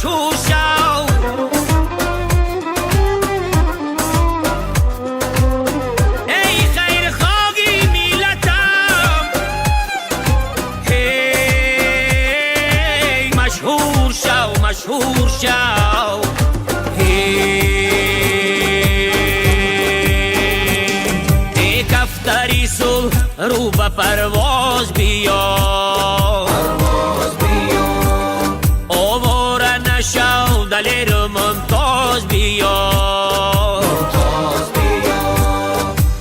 مشهور شو ای خیر خواهی میلتم هی مشهور شو مشهور شو ای کفتری صلح رو به پرواز بیا آواره نشو دلیر ممتاز بیا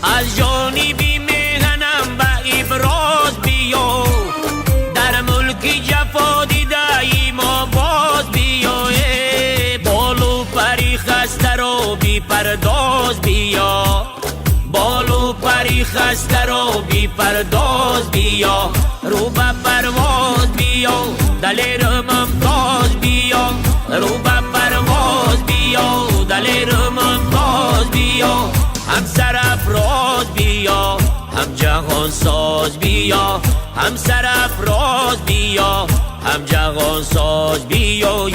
از جانبی میهنم به ابراز بیا در ملک جفا دیده ما باز بیا بالو پری خسته رو بی پرداز بیا بالو پری خسته رو بی پرداز بیا رو به پرواز بیا دلیر ممتاز بیا رو به پرواز بیا دلیر ممتاز بیا هم سرافراز بیا هم جهان ساز بیا هم سرافراز بیا هم جهان ساز بیا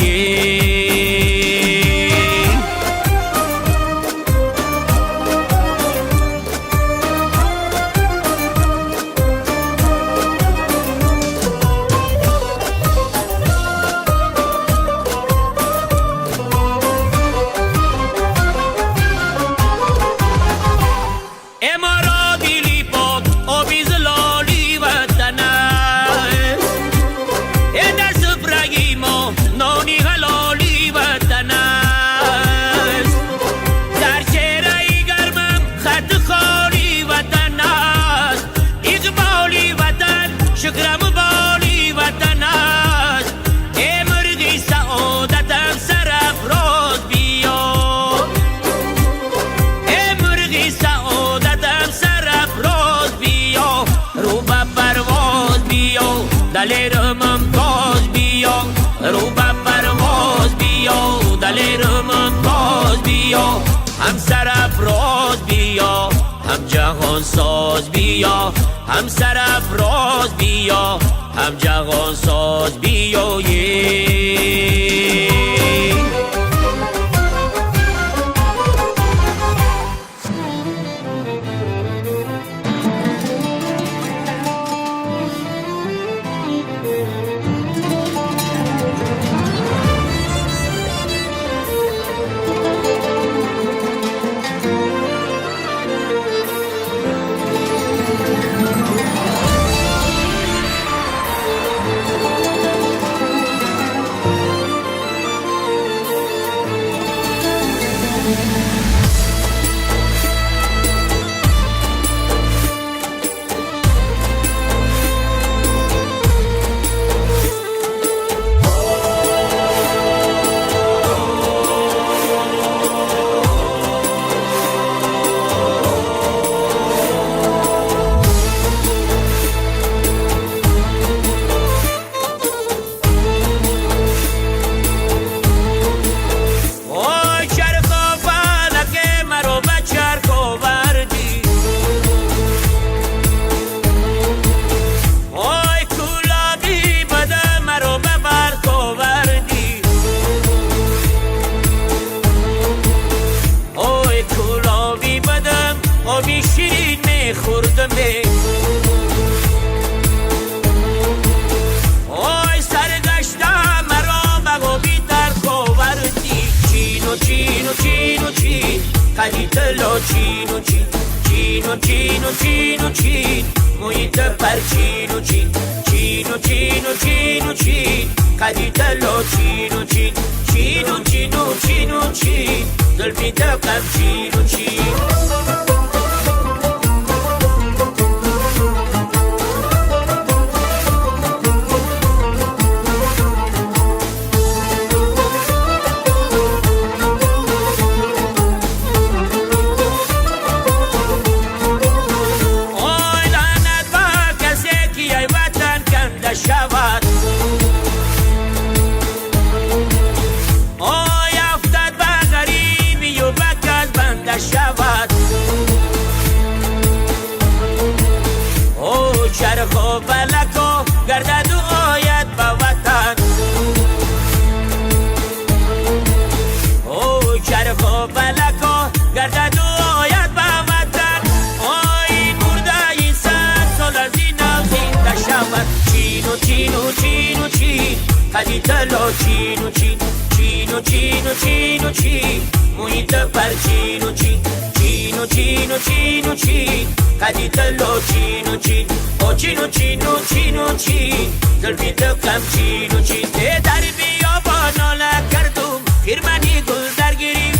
شکرم بالی وطن است ای مرغی سعادتم سرافراز بیا ای مرغی سعادتم سرافراز بیا رو به پرواز بیا دلیر ممتاز بیا رو به پرواز بیا دلیر ممتاز بیا هم سرافراز بیا هم جهان ساز بیا هم سرافراز بیا هم جهان ساز بیا آبی شیرین میخوردم آی سرگشتم مرا مغابی در کووردی چین و چین و چین و چین قدی تلا چین و چین چین و چین و چین و چین محیط پر چین و چین چین و چین و چین و چین قدی تلا چین و چین چین و چین و چین و چین ظلمی دقم چین و چین شود آی افتاد به غریبی و بکت بنده شود چی چینو چینو چینو چی محیط پر چینو چی چینو چینو چینو چی قدیت لو چینو چی او چینو چینو چینو چی زلفیت کم چینو چی در بیابانا لکردم خیرمنی گل درگیری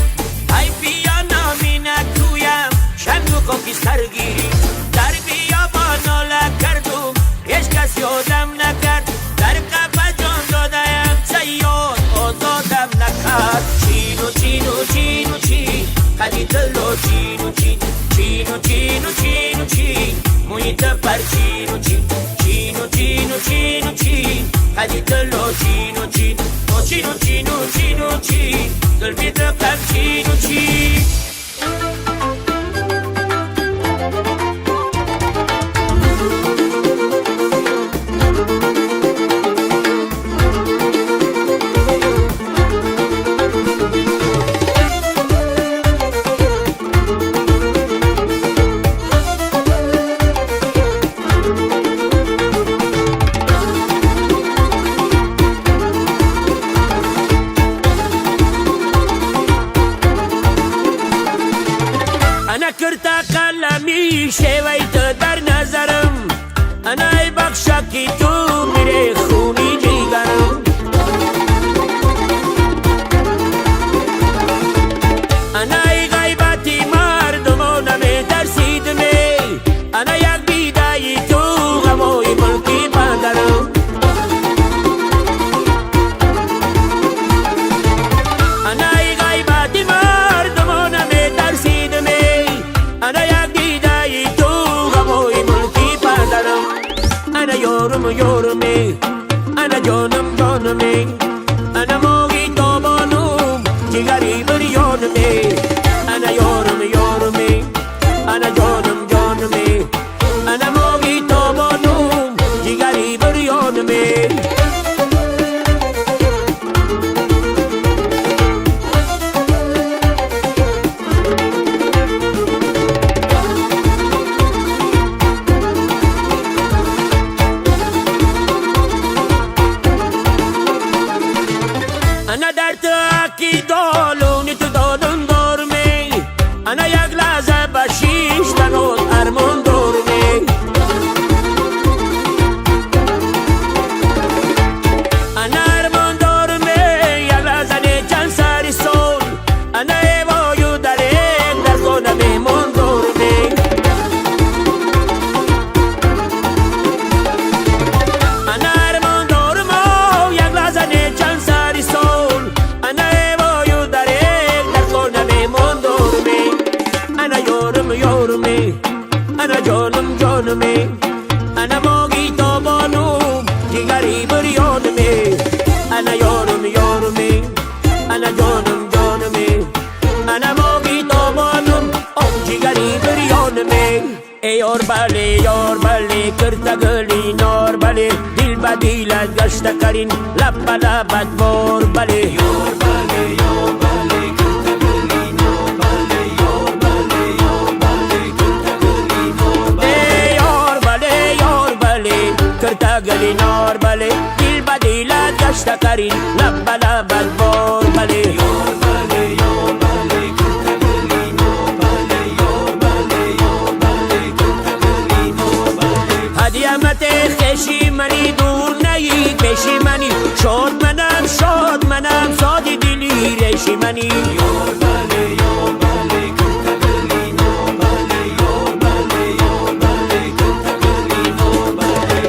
ای بیا نامی نکویم شنگو کاکی سرگیری در بیابانا لکردم هیچ کس یادم نکرد در قفا جان دادم سیاد آزادم نکرد چینو چینو چینو چی قدیت لو چینو چی چینو چینو چینو چی محیط پر چینو چی چینو چینو چینو چی قدیت لو چینو چی او چینو چینو چینو چی زلفیت کم چینو چی انا کرتا قلمی شویت در نظرم انا ای بخشا کی تو میره خونی جیگرم انا ای غیبتی مردمانم ترسید می انا یک بیدایی تو غموی ملکی پدرم انا ای غیبتی مردمانم ترسید می انا یک دیدایی تو غموی ملکی پدرم انا یارم یارمی انا جانم جانمی انا موگی تو بانم جگری بریانمی انا یارم یارمی انا جانم جانمی انا موگی تو بانم جگری بریانمی انا در تاکی دالونی تو دادم دارمی انا یک لحظه بشیش تنون ارمان دارمی انا ارمان دارمی یک لحظه چند سری سول انا ایوایو درین در خونه میمون دارمی انا ارمان دارم یک لحظه چند سری سول انا ایوایو درین در خونه میمون دارمی انا یارم یارمی انا جانم جانمی انا موگی تو بانم جگری بریانمی انا یارم یارمی انا جانم جانمی انا موگی تو بانم جگری بریانمی ای یار بله کرتا گلی نار بله دل با دیلت گشت کرین لب با لبت بار بله یار بله کرتا گلی نار بله یار بله کرتا گلی نار بله یار بله کرتا گلی نار بله دل با دیلت گشت کرین لب با لبت بار بله یار بله کرتا گلی نار بله یار بله کرتا گلی نار بله هدیمت خشی منی دور نهی پیشی منی شاد منم سادی دلی ریشی منی یار بله کرتا گلی نار بله یار بله کرتا گلی نار بله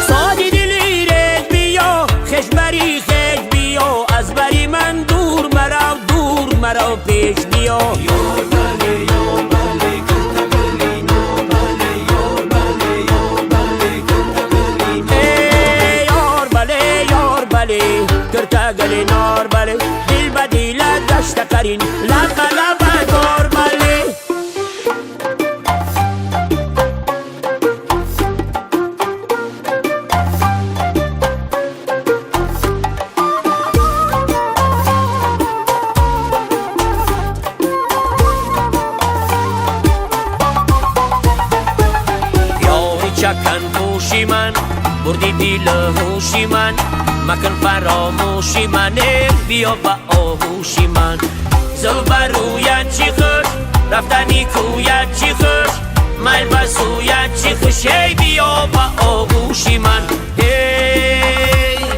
سادی دلی ریش بیا خش بری خش بیا از بری من دور مرا پیش بیا یار بله کرتا گلی نار بله یار بله کرتا گلی نار بله یار بله کرتا گلی نار بله دل با دیلت گشت کرین لب با لبت بار بله آوردی لهوشی من مکن فراموشی من بیا با آهوشی من زل رویت چی خوش رفتنی کویت چی خوش مل بسویت چی خوش بیا با آغوشی من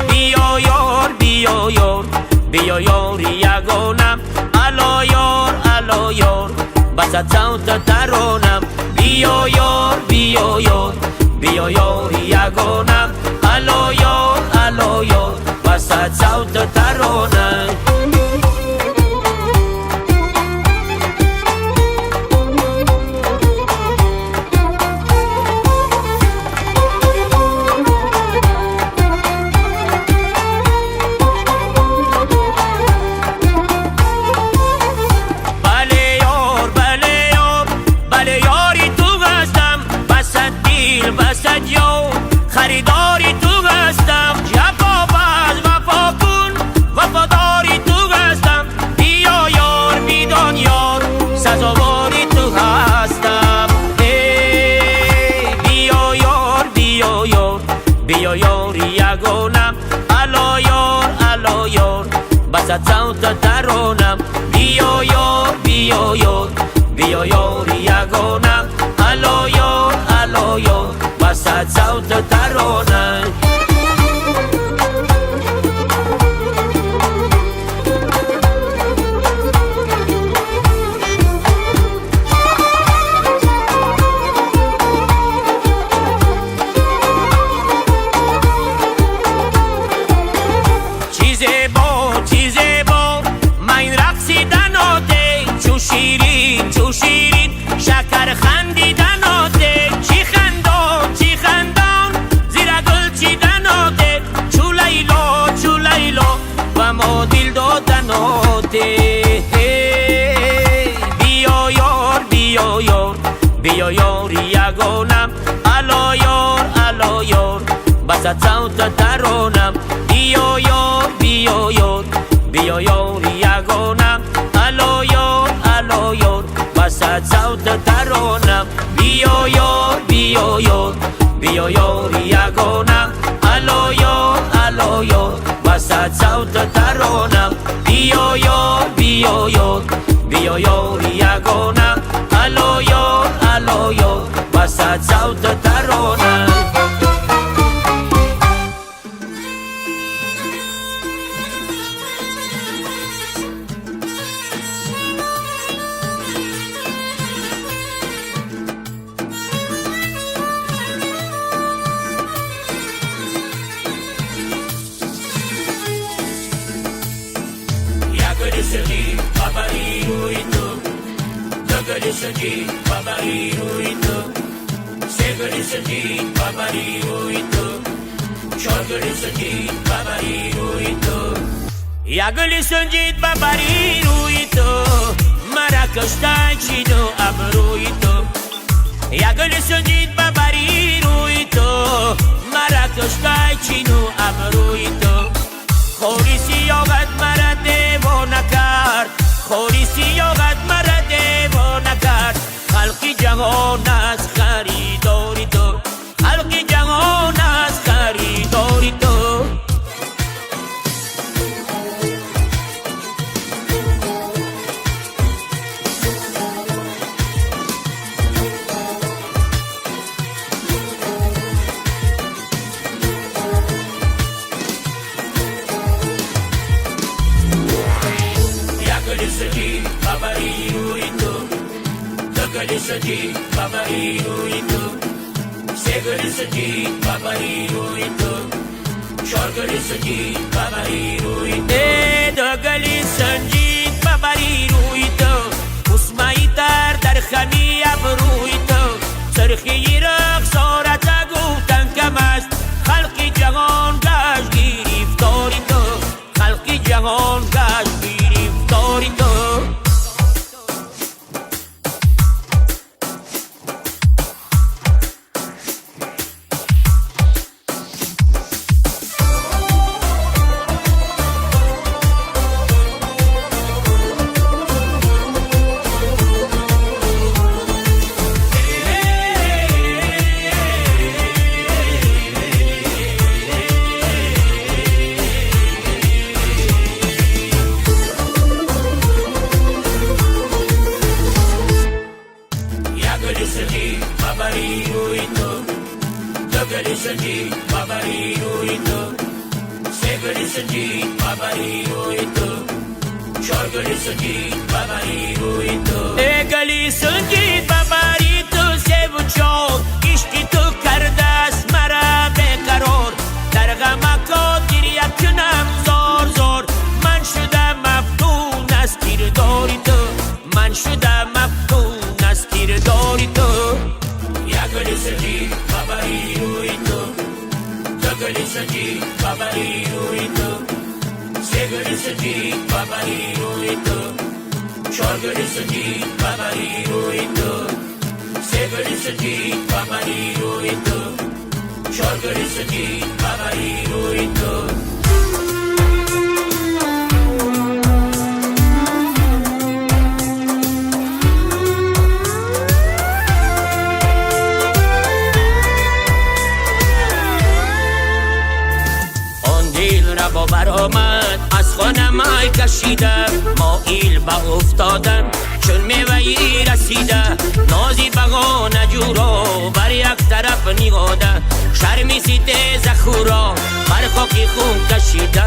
بیا یار بیا یار بیا یار یگانم الا یار بسد صوت ترانم بیا یار بیا یار بیا یار یگانم الا یار بسد صوت ترانم خریداری تو هستم جواب از وفا کن وفاداری تو هستم بیا یار میدان یار سزاواری تو هستم بیا یار بیا یار بیا یار یگانم الا یار بسد صوت ترانم بیا یار بیا یار بیا یار یگانم الا یار بسد صوت ترانه چیزه با من رقصیدن آده چو شیرین شکر خندیدن آده چی خندان زیر گل چیدن آده چو لیلا و ما دل دادن آده بیا یار بیا یار یگانم الا یار بسد صوت ترانم بیا یار بیا یار یگانم الا یار بسد صوت ترانم بیا یار بیا یار یگانم الا یار بسد صوت ترانم بیا یار بیا یار یگانم الا یار بسد صوت ترانم Sagi, babariru itu, dagari sagi, babariru itu, segari sagi, babariru itu, chorgari sagi, babariru itu, yagali sagi, babariru itu, marakashta chino abru itu, yagali sagi, babariru itu, marakashta chino abru itu. خوری سیاغت مرا دیوانه کرد خوری سیاغت مرا دیوانه کرد خلقی جهان از خریداری تو خلقی جهان از خریداری تو Dagari sagi, babariru itu, segari sagi, babariru itu, chorgari sagi, babariru itu. Dagari sagi, babariru itu, usmaitar dar khami abru itu, sarxi raqsarata guftan kamast, khalqi jahan gash giriftar itu, khalqi jahan gash giriftar itu. چارگلی سنجید ببری روی تو گلی سنجید ببری تو سیب و چار عشقی تو کرده است مرا بیقرار در غمکا گریه کنم زار زار من شدم مفتون از کرداری تو من شدم مفتون از کرداری تو گلی سنجید ببری روی تو گلی سنجید ببری روی تو گلی سنجید ببری روی تو چار گلی سنجید ببری روی تو گلی سنجید ببری روی تو چار گلی سنجید ببری روی تو با برآمد از خانه مای کشیده مایل به افتادن چون میوهی رسیده نازی بغا نجورا بر یک طرف نگاده شرمی سی تیز خورا بر خاکی خون کشیده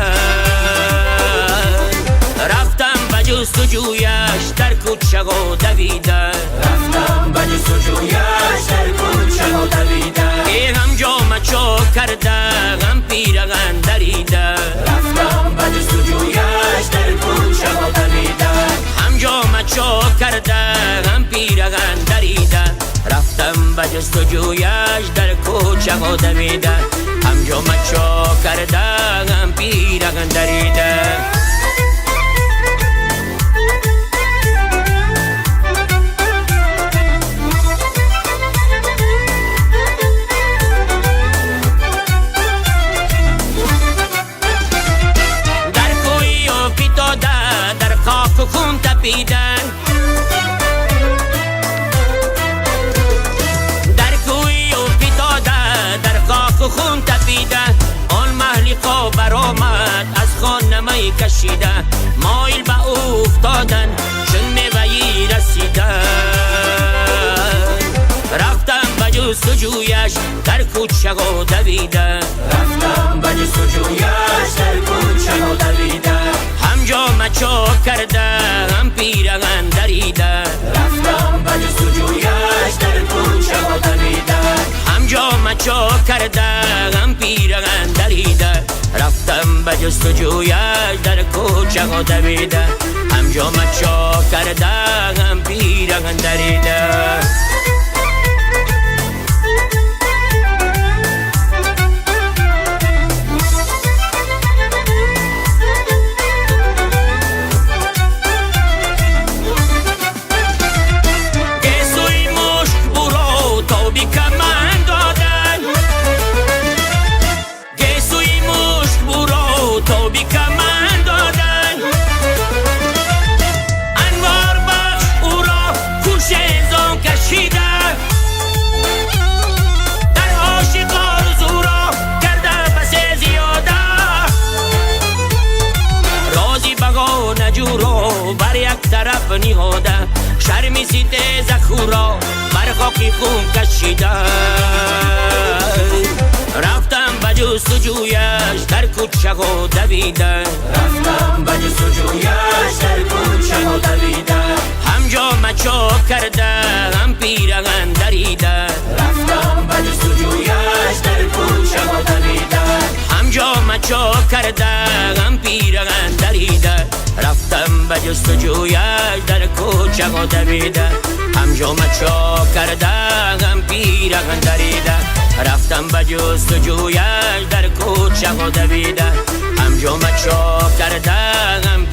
رفتم به جستجویش در کوچه ها دویده رفتم به جستجویش در کوچه ها دویده هم جامه چا کرده هم پیرهن دریده رفتم به جستجویش در کوچه ها دویده هم جامه چا کرده هم پیرهن دریده رفتم به جستجویش در کوچه ها دویده هم جامه چا کرده هم پیرهن دریده خون تپیدن در کوی و پیتاده در خاک خون تپیدن آن محلیقا برآمد از خانه می کشیده مایل به افتادن چون میوهی رسیدن رفتم به جستجویش در کوچه ها دویده رفتم به جستجویش در کوچه ها دویده هم جامه چا کرده هم پیرهن دریده رفتم به جستجویش در کوچه ها دویده هم جامه چا کرده هم پیرهن دریده رفتم به جستجویش در کوچه ها دویده هم جامه چا کرده هم پیرهن دریده بر یک طرف نهاده شرمی سی تیز خورا بر خاکی خون کشیده رفتم به جستجویش در کوچه ها دویده رفتم به جستجویش در کوچه ها دویده هم جامه چا کرده هم پیرهن دریده رفتم به جستجویش در کوچه ها دویده هم جامه چا کرده هم پیرهن دریده رفتم به جستجویش در کوچه ها دویده هم جامه چا کرده هم پیرهن دریده رفتم به جستجویش در کوچه ها دویده هم جامه چا کرده هم